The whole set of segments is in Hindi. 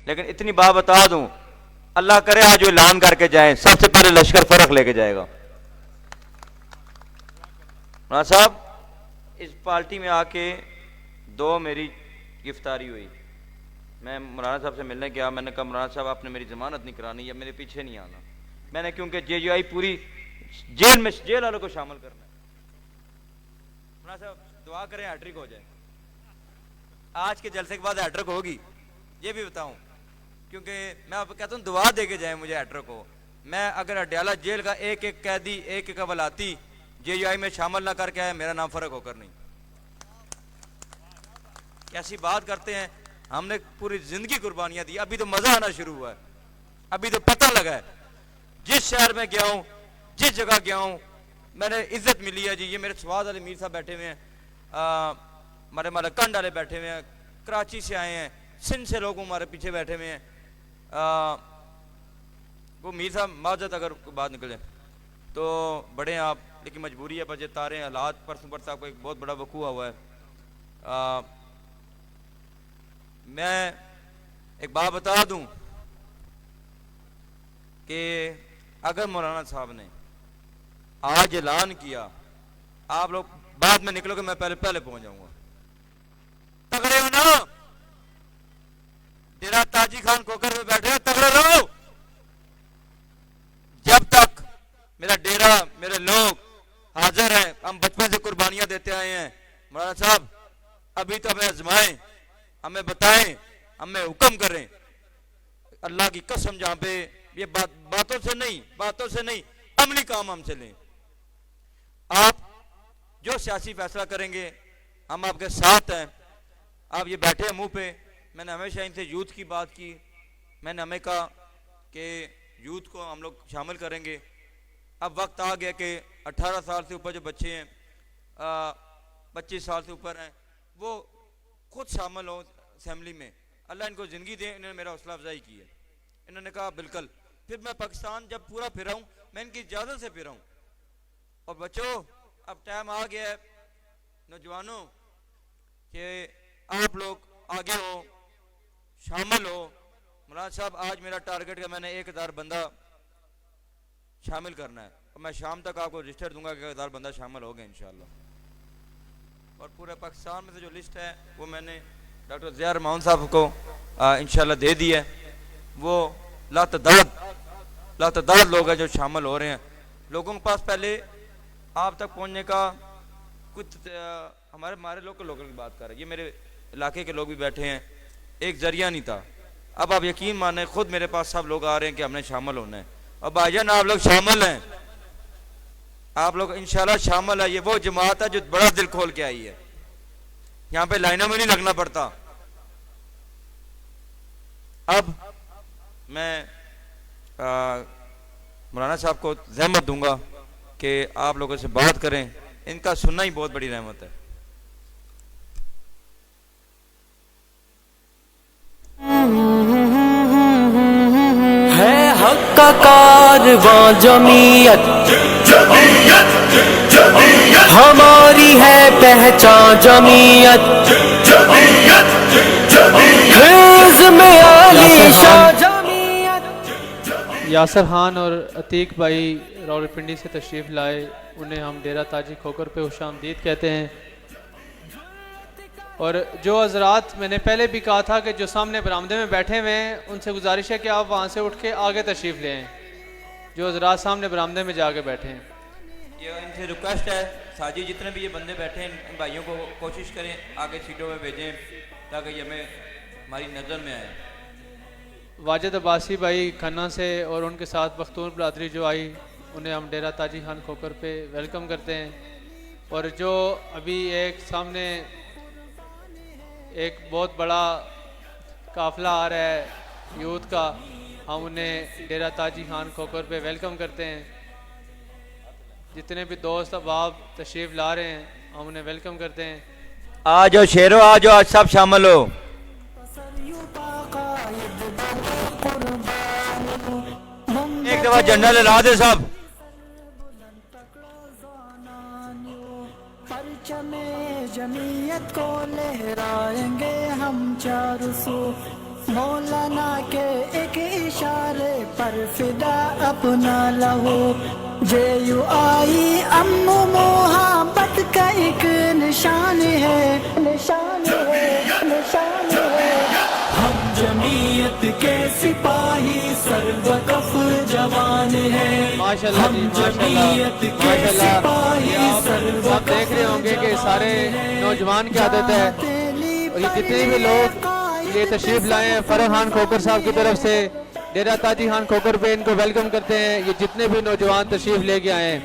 लेकिन इतनी बात बता दूं, अल्लाह करे आज वो ऐलान करके जाएं, सबसे पहले लश्कर फर्क लेके जाएगा। मौलाना साहब, इस पार्टी में आके दो मेरी गिरफ्तारी हुई। मैं मौलाना साहब से मिलने गया, मैंने कहा मौलाना साहब आपने मेरी जमानत नहीं करानी या मेरे पीछे नहीं आना। मैंने क्योंकि JUI पूरी जेल में जेल वालों को शामिल करना है। मौलाना साहब दुआ करें हैट्रिक हो जाए। आज के जलसे के बाद हैट्रिक होगी, ये भी बताऊं, क्योंकि मैं आपको कहता हूँ दुआ दे के जाए मुझे हैट्रिक हो। मैं अगर अडयाला जेल का एक एक कैदी एक एक अवलाती JUI में शामिल ना करके आए, मेरा नाम फर्क होकर नहीं। कैसी बात करते हैं, हमने पूरी जिंदगी कुर्बानियां दी, अभी तो मजा आना शुरू हुआ है, अभी तो पता लगा है। जिस शहर में गया हूं, जिस जगह गया हूं, मैंने इज्जत मिली है जी। ये मेरे स्वाद वाले मीर साहब बैठे हुए हैं, हमारे मलकंड वाले बैठे हुए हैं, कराची से आए हैं, सिंध से लोग हमारे पीछे बैठे हुए हैं। वो मीर साहब माजत अगर बात निकले तो बड़े आप, लेकिन मजबूरी है, बजे तारे हालात। परसों परसों आपको एक बहुत बड़ा वकूआ हुआ है। मैं एक बात बता दूं कि अगर मौलाना साहब ने आज ऐलान किया, आप लोग बाद में निकलोगे, मैं पहले पहले पहुंच जाऊंगा। तगड़े हो ना? डेरा ताजी खान खोकर में बैठे हो, तगड़े रहो। जब तक मेरा डेरा, मेरे लोग हाजिर हैं, हम बचपन से कुर्बानियां देते आए हैं। मौलाना साहब अभी तो हमें आजमाएं, हमें बताएं, हमें हुक्म करें। अल्लाह की कसम, जहां पे ये बातों से नहीं अमली काम हमसे लें। आप जो सियासी फैसला करेंगे हम आपके साथ हैं। आप ये बैठे हैं मुंह पे, मैंने हमेशा इनसे यूथ की बात की। मैंने हमें कहा कि यूथ को हम लोग शामिल करेंगे। अब वक्त आ गया कि 18 साल से ऊपर जो बच्चे हैं, 25 साल से ऊपर हैं, वो खुद शामिल हो असेंबली में। अल्लाह इनको ज़िंदगी दे, इन्होंने मेरा हौसला अफजाई की है। इन्होंने कहा बिल्कुल। फिर मैं पाकिस्तान जब पूरा फिरा हूँ, मैं इनकी इजाज़त से फिरा हूँ। और बच्चों, अब टाइम आ गया है नौजवानों कि आप लोग आगे हो, शामिल हो। मौलाना साहब आज मेरा टारगेट है, मैंने 1000 बंदा शामिल करना है और मैं शाम तक आपको रजिस्टर दूंगा कि 1000 बंदा शामिल हो गया इंशाल्लाह। और पूरे पाकिस्तान में से जो लिस्ट है वो मैंने डॉक्टर ज़िया रहमान साहब को इंशाल्लाह दे दी है। वो लातदाद लोग हैं जो शामिल हो रहे हैं। लोगों के पास पहले आप तक पहुंचने का कुछ हमारे लोकल की बात कर रहे हैं, ये मेरे इलाके के लोग भी बैठे हैं, एक जरिया नहीं था। अब आप यकीन माने, खुद मेरे पास सब लोग आ रहे हैं कि हमने शामिल होना है। और भाईजान आप लोग शामिल हैं, आप लोग इंशाल्लाह शामिल है। ये वो जमात है जो बड़ा दिल खोल के आई है, यहाँ पे लाइनों में नहीं लगना पड़ता। अब मैं मौलाना साहब को ज़हमत दूंगा कि आप लोगों से बात करें, इनका सुनना ही बहुत बड़ी रहमत है। हक का कारवां जमीयत, हमारी है पहचान जमीयत, हिज़्म में आली शाह जमीयत। यासर खान और अतीक भाई रावलपिंडी से तशरीफ़ लाए, उन्हें हम डेरा ताजी खोकर पे खुशामदीद कहते हैं। और जो हज़रात, मैंने पहले भी कहा था कि जो सामने बरामदे में बैठे हुए हैं उनसे गुजारिश है कि आप वहाँ से उठ के आगे तशरीफ़ ले आएँ, जो हज़रात सामने बरामदे में जाके बैठे हैं। ये इनसे रिक्वेस्ट है, साजी जितने भी ये बंदे बैठे हैं, इन भाइयों को कोशिश करें आगे सीटों में भेजें ताकि ये हमें हमारी नज़र में आए। वाजिद अब्बासी भाई खन्ना से और उनके साथ बख्तूर बरादरी जो आई, उन्हें हम डेरा ताजी खान खोकर पे वेलकम करते हैं। और जो अभी एक सामने एक बहुत बड़ा काफ़िला आ रहा है यूथ का, हम उन्हें डेरा ताजी खान खोकर पे वेलकम करते हैं। जितने भी दोस्त अहबाब तशरीफ़ ला रहे हैं हम उन्हें वेलकम करते हैं। आ जाओ शेरों, आ जाओ, आज सब शामिल हो। एक दफा झंडा लहरा दे सब। जमीयत को लहराएंगे हम चारों सू, मौलाना के एक इशारे पर फिदा अपना लहू जे यू आई अम्मू मोहब्बत का एक निशान है, निशान है, निशान है। हम जमीयत के सिपाही सर्वकफ जवान है, माशाल्लाह जी, माशाल्लाह, माशाल्लाह। आप देख रहे होंगे कि सारे नौजवान की आदत है, और ये जितने भी लोग ये तशरीफ लाए हैं फरह खान खोकर साहब की तरफ से, डेरा ताजी खान खोकर पे इनको वेलकम करते हैं। ये जितने भी नौजवान तशरीफ लेके आए हैं,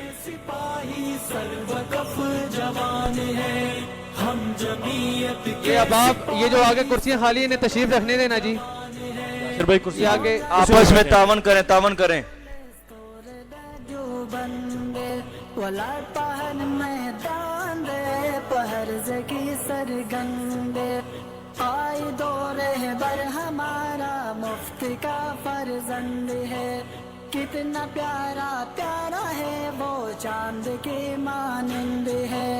ये अब आप ये जो आगे कुर्सियां खाली इन्हें तशरीफ रखने देना जी। फिर भाई कुर्सी ये आगे आपस में तावन करें, तावन करें। जो बंदे वला पहन मैदान रे पहर की सरगंदे आई दो रहबर हमारा मुफ्ती का फर्जंद है। कितना प्यारा प्यारा है वो चांद के मानंद है।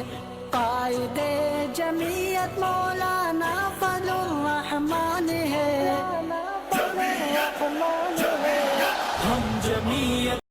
कायदे जमीयत मौलाना फजलुर रहमान है। हम जमीयत